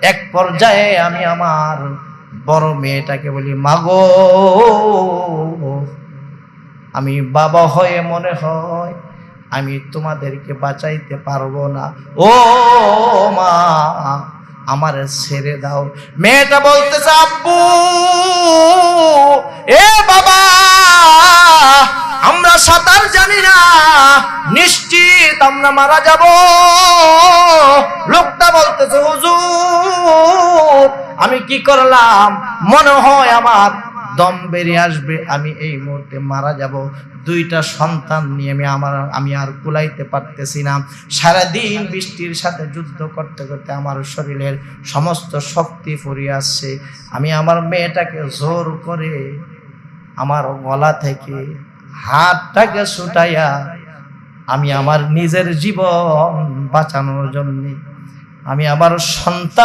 এক পর্যায়ে আমি আমার বড় মেয়েটাকে বলি, মাগো, আমি বাবা হয়ে মনে হয় আমি তোমাদেরকে বাঁচাইতে পারবো না, ও মা আমারে ছেড়ে দাও। মেয়েটা বলতেছে, আব্বু, এ বাবা, আমরা সাঁতার জানি না, নিশ্চিত আমরা মারা যাব। লোকটা বলতেছে, হুজুর আমি কি করলাম, মনে হয় আমার দম বেরিয়ে আসবে, আমি এই মুহূর্তে মারা যাব। দুইটা সন্তান নিয়ে আমি আর কুলাইতে পারতেছি না। সারাদিন বৃষ্টির সাথে যুদ্ধ করতে করতে আমার শরীরের সমস্ত শক্তি ফুরিয়ে আসছে। আমি আমার মেয়েটাকে জোর করে আমার গলা থেকে হাতটাকে ছুটাইয়া আমি আমার নিজের জীবন বাঁচানোর জন্য আমি আমার সন্তান